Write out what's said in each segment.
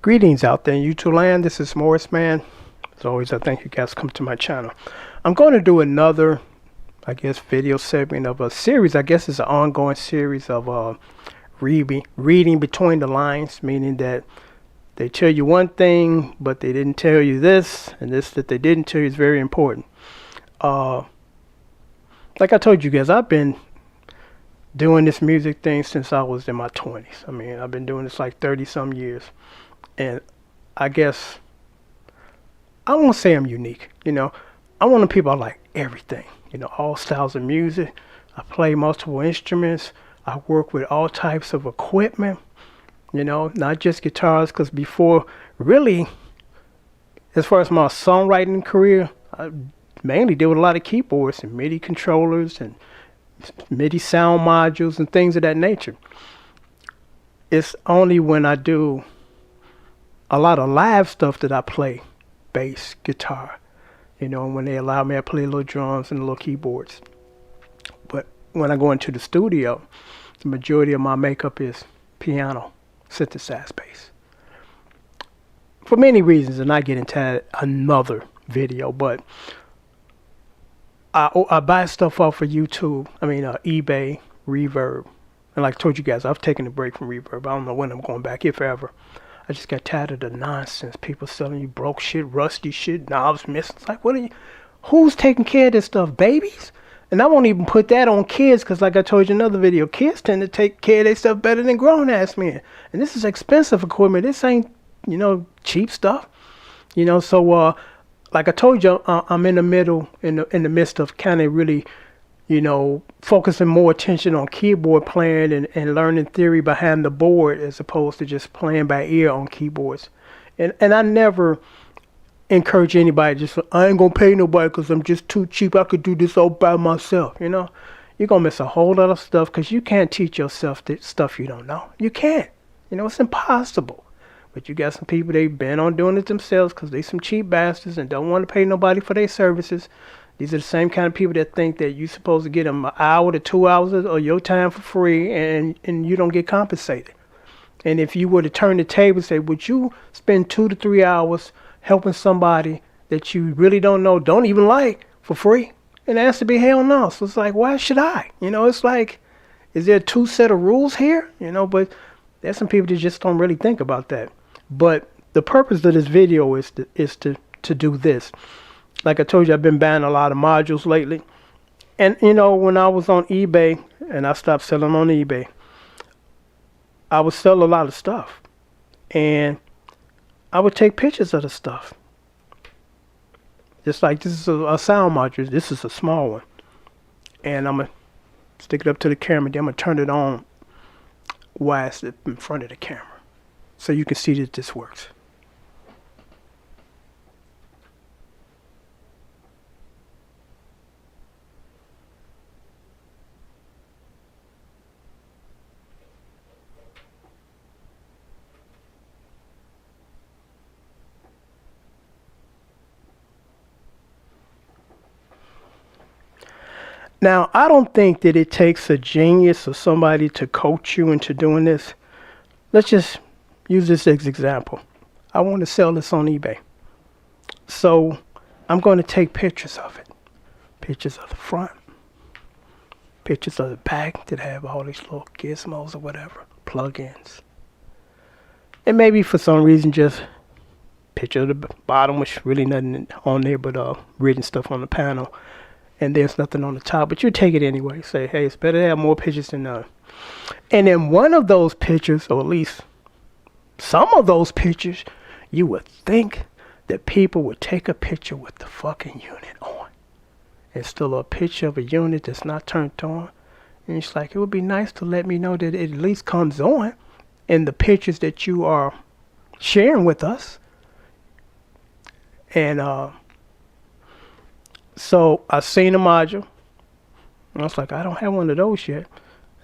Greetings out there in YouTube land. This is Morris Man. As always, I thank you guys for coming to my channel. I'm going to do another, video segment of a series. I guess it's an ongoing series of reading between the lines, meaning that they tell you one thing, but they didn't tell you this, and this that they didn't tell you is very important. Like I told you guys, I've been doing this music thing since I was in my 20s. I mean, I've been doing this like 30 some years. And I guess I won't say I'm unique. I'm one of the people I like everything. All styles of music. I play multiple instruments. I work with all types of equipment. Not just guitars, because before, really, as far as my songwriting career, I mainly deal with a lot of keyboards and MIDI controllers and MIDI sound modules and things of that nature. It's only when I do a lot of live stuff that I play bass, guitar, when they allow me to play little drums and little keyboards. But when I go into the studio, the majority of my makeup is piano, synthesized bass. For many reasons, and I get into that another video, but I buy stuff off of YouTube, eBay, Reverb. And like I told you guys, I've taken a break from Reverb. I don't know when I'm going back, if ever. I just got tired of the nonsense. People selling you broke shit, rusty shit, knobs missing. It's like, who's taking care of this stuff? Babies? And I won't even put that on kids, because like I told you in another video, kids tend to take care of their stuff better than grown-ass men. And this is expensive equipment. This ain't, cheap stuff. So like I told you, I'm in the midst of kind of really, focusing more attention on keyboard playing and learning theory behind the board, as opposed to just playing by ear on keyboards. And I never encourage anybody I ain't gonna pay nobody because I'm just too cheap. I could do this all by myself. You're gonna miss a whole lot of stuff, because you can't teach yourself the stuff you don't know. You can't. It's impossible. But you got some people, they've been on doing it themselves because they some cheap bastards and don't want to pay nobody for their services. These are the same kind of people that think that you're supposed to get them an hour to 2 hours of your time for free, and you don't get compensated. And if you were to turn the table and say, would you spend 2 to 3 hours helping somebody that you really don't know, don't even like, for free? And the answer would be hell no. So it's like, why should I? It's like, is there two set of rules here? But there's some people that just don't really think about that. But the purpose of this video is to do this. Like I told you, I've been buying a lot of modules lately. And, when I was on eBay, and I stopped selling on eBay, I would sell a lot of stuff. And I would take pictures of the stuff. Just like this is a sound module. This is a small one. And I'm going to stick it up to the camera. Then I'm going to turn it on while it's in front of the camera, so you can see that this works. Now, I don't think that it takes a genius or somebody to coach you into doing this. Let's just use this as example. I want to sell this on eBay. So I'm going to take pictures of it. Pictures of the front. Pictures of the back that have all these little gizmos or whatever. Plugins. And maybe for some reason just picture of the bottom, which really nothing on there but written stuff on the panel. And there's nothing on the top, but you take it anyway. Say, hey, it's better to have more pictures than none. And in one of those pictures, or at least some of those pictures, you would think that people would take a picture with the fucking unit on. It's still a picture of a unit that's not turned on. And it's like, it would be nice to let me know that it at least comes on in the pictures that you are sharing with us. And so I seen the module. And I was like, I don't have one of those yet.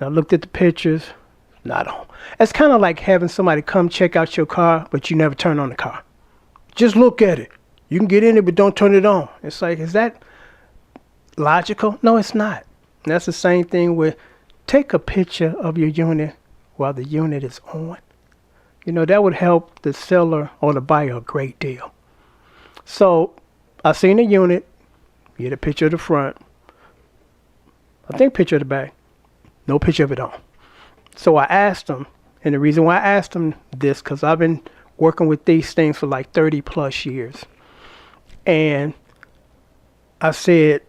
And I looked at the pictures. Not on. It's kind of like having somebody come check out your car, but you never turn on the car. Just look at it. You can get in it, but don't turn it on. It's like, is that logical? No, it's not. And that's the same thing with, take a picture of your unit while the unit is on. that would help the seller or the buyer a great deal. So I seen the unit, get a picture of the front, I think picture of the back, no picture of it on. So I asked them, and the reason why I asked them this, because I've been working with these things for like 30 plus years. And I said,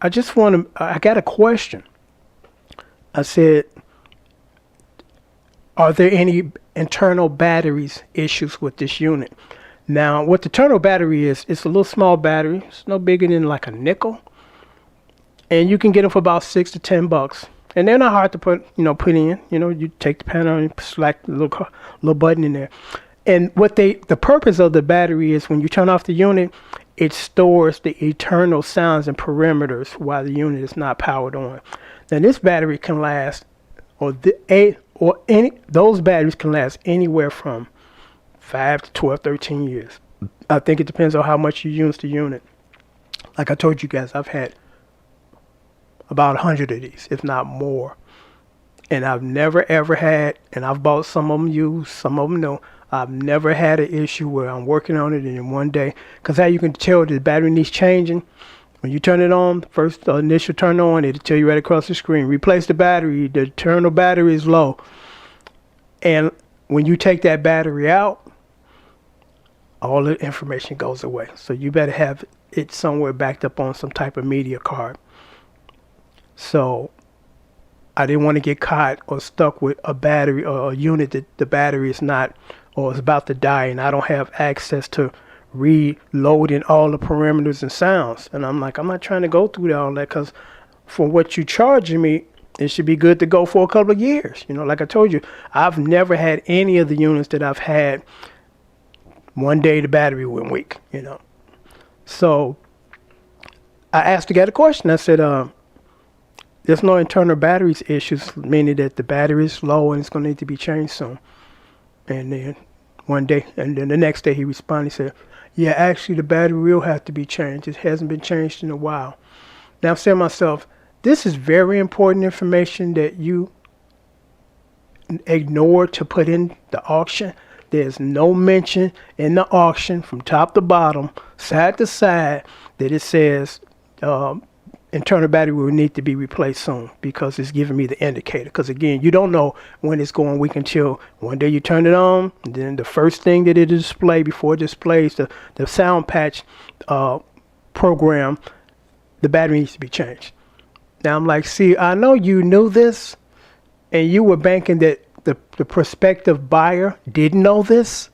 I got a question. I said, are there any internal batteries issues with this unit? Now, what the internal battery is, it's a little small battery. It's no bigger than like a nickel. And you can get them for about $6 to $10. And they're not hard to put in. You take the panel and select the little button in there. And the purpose of the battery is when you turn off the unit, it stores the eternal sounds and perimeters while the unit is not powered on. Now this battery can last, those batteries can last anywhere from 5 to 12, 13 years. I think it depends on how much you use the unit. Like I told you guys, I've had about 100 of these, if not more. And I've never ever had, and I've bought some of them used, some of them no. I've never had an issue where I'm working on it and in one day, because how you can tell the battery needs changing, when you turn it on, first initial turn on, it'll tell you right across the screen, replace the battery, the internal battery is low. And when you take that battery out, all the information goes away. So you better have it somewhere backed up on some type of media card. So I didn't want to get caught or stuck with a battery or a unit that the battery is not, or is about to die, and I don't have access to reloading all the parameters and sounds. And I'm like, I'm not trying to go through all that, because for what you're charging me, it should be good to go for a couple of years. Like I told you, I've never had any of the units that I've had, one day the battery went weak, So I asked the guy a question. I said, there's no internal batteries issues, meaning that the battery is low and it's going to need to be changed soon. And then one day, and then the next day he responded, he said, yeah, actually the battery will have to be changed. It hasn't been changed in a while. Now I'm saying to myself, this is very important information that you ignore to put in the auction. There's no mention in the auction from top to bottom, side to side, that it says internal battery will need to be replaced soon, because it's giving me the indicator. Because again, you don't know when it's going weak until one day you turn it on, and then the first thing that it display before it displays the sound patch program, the battery needs to be changed. Now I'm like, see, I know you knew this, and you were banking that the prospective buyer didn't know this.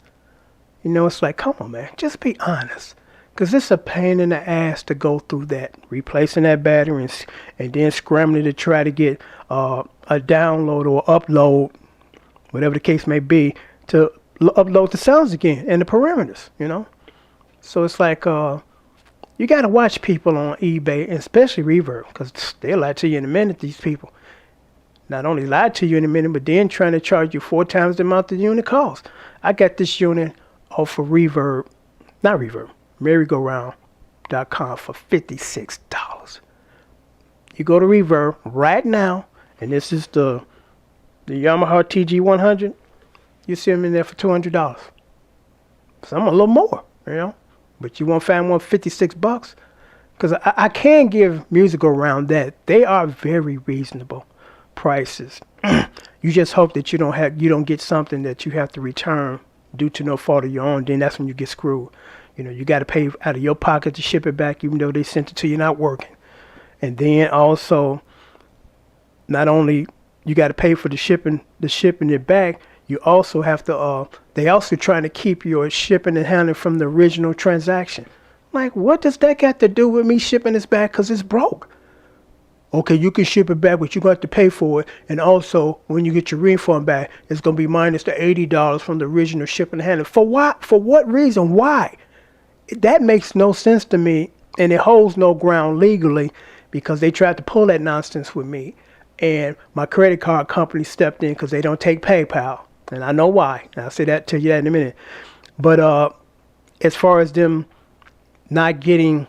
It's like, come on, man, just be honest. Because it's a pain in the ass to go through that, replacing that battery and then scrambling to try to get a download or upload, whatever the case may be, to upload the sounds again and the parameters, So it's like, you got to watch people on eBay, and especially Reverb, because they'll lie to you in a minute, these people. Not only lie to you in a minute, but then trying to charge you 4 times the amount the unit costs. I got this unit off of merry-go-round.com for $56. You go to Reverb right now, and this is the Yamaha TG100. You see them in there for $200. Some a little more, but you won't find one $56. Because I can give Music Around that. They are very reasonable prices. You just hope that you don't get something that you have to return due to no fault of your own. Then that's when you get screwed. You got to pay out of your pocket to ship it back, even though they sent it to you not working. And then also, not only you got to pay for the shipping it back, you also have to, they also trying to keep your shipping and handling from the original transaction. Like, what does that got to do with me shipping this back? Because it's broke. Okay, you can ship it back, but you're going to have to pay for it. And also, when you get your refund back, it's going to be minus the $80 from the original shipping and handling. For what? For what reason? Why? That makes no sense to me, and it holds no ground legally, because they tried to pull that nonsense with me, and my credit card company stepped in because they don't take PayPal, and I know why. And I'll say that to you in a minute. But as far as them not getting,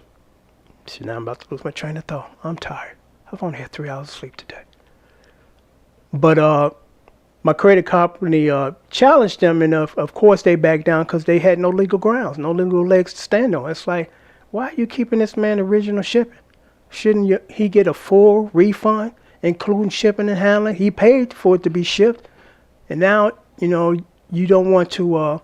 see, now I'm about to lose my train of thought. I'm tired. I've only had 3 hours of sleep today. But my credit company challenged them, and of course they backed down because they had no legal grounds, no legal legs to stand on. It's like, why are you keeping this man original shipping? Shouldn't he get a full refund, including shipping and handling? He paid for it to be shipped, and now you don't want to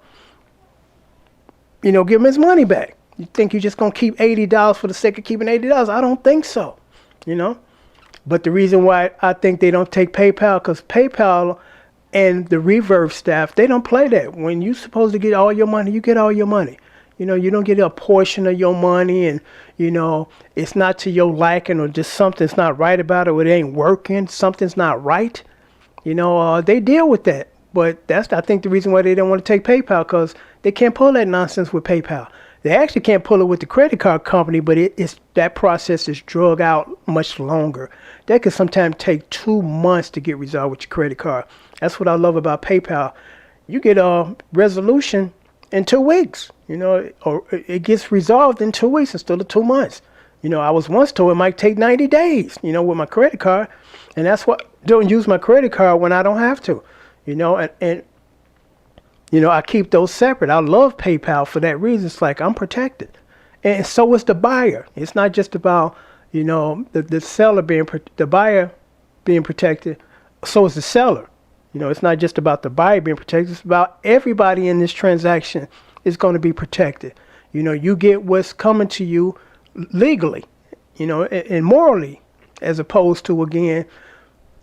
give him his money back. You think you're just gonna keep $80 for the sake of keeping $80? I don't think so. But the reason why I think they don't take PayPal, because PayPal and the Reverb staff, they don't play that. When you're supposed to get all your money, you get all your money. You don't get a portion of your money, and it's not to your liking, or just something's not right about it, or it ain't working, something's not right. They deal with that. But that's, I think, the reason why they don't want to take PayPal, because they can't pull that nonsense with PayPal. They actually can't pull it with the credit card company, but it's that process is drug out much longer. That could sometimes take 2 months to get resolved with your credit card. That's what I love about PayPal. You get a resolution in 2 weeks, or it gets resolved in 2 weeks instead of 2 months. I was once told it might take 90 days, with my credit card. And that's why I don't use my credit card when I don't have to, I keep those separate. I love PayPal for that reason. It's like I'm protected. And so is the buyer. It's not just about, the seller the buyer being protected. So is the seller. It's not just about the buyer being protected. It's about everybody in this transaction is going to be protected. You get what's coming to you legally, and morally, as opposed to, again,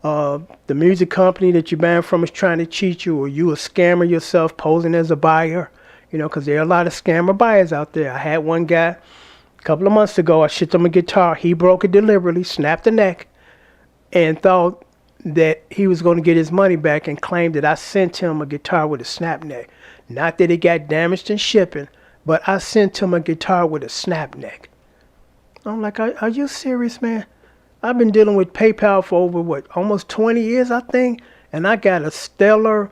the music company that you're buying from is trying to cheat you, or you a scammer yourself posing as a buyer, because there are a lot of scammer buyers out there. I had one guy a couple of months ago. I shipped him a guitar. He broke it deliberately, snapped the neck, and thought that he was going to get his money back, and claimed that I sent him a guitar with a snap neck. Not that it got damaged in shipping, but I sent him a guitar with a snap neck. I'm like, are you serious, man? I've been dealing with PayPal for over, almost 20 years, I think. And I got a stellar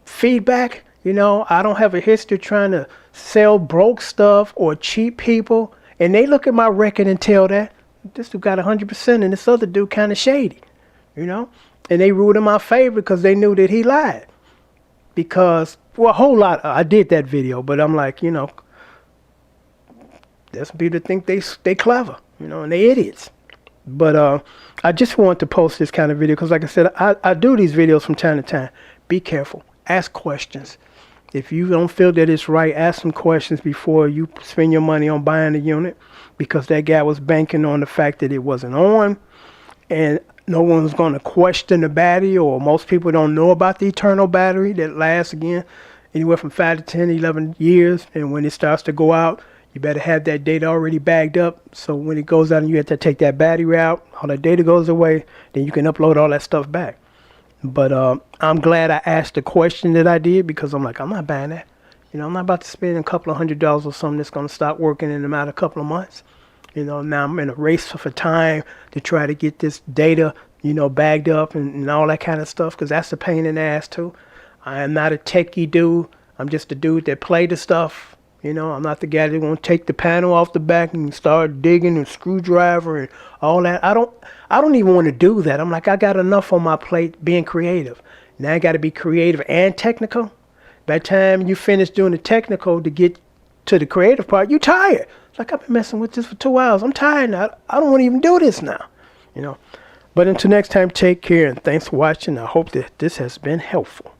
feedback. I don't have a history trying to sell broke stuff or cheat people. And they look at my record and tell that this dude got 100% and this other dude kind of shady, And they ruled in my favor because they knew that he lied. Because, a whole lot, I did that video, but I'm like, there's people that think they clever, and they idiots. But I just want to post this kind of video because, like I said, I do these videos from time to time. Be careful. Ask questions. If you don't feel that it's right, ask some questions before you spend your money on buying a unit, because that guy was banking on the fact that it wasn't on, and no one's going to question the battery, or most people don't know about the eternal battery that lasts, again, anywhere from 5 to 10, 11 years. And when it starts to go out, you better have that data already bagged up. So when it goes out and you have to take that battery out, all that data goes away, then you can upload all that stuff back. But I'm glad I asked the question that I did, because I'm like, I'm not buying that. I'm not about to spend a couple of $100s or something that's going to stop working in about a couple of months. Now I'm in a race for time to try to get this data, bagged up and all that kind of stuff, because that's a pain in the ass too. I am not a techie dude. I'm just a dude that play the stuff. I'm not the guy that won't take the panel off the back and start digging and screwdriver and all that. I don't even want to do that. I'm like, I got enough on my plate being creative. Now I got to be creative and technical. By the time you finish doing the technical to get to the creative part, you tired. It's like, I've been messing with this for 2 hours. I'm tired now. I don't want to even do this now. But until next time, take care, and thanks for watching. I hope that this has been helpful.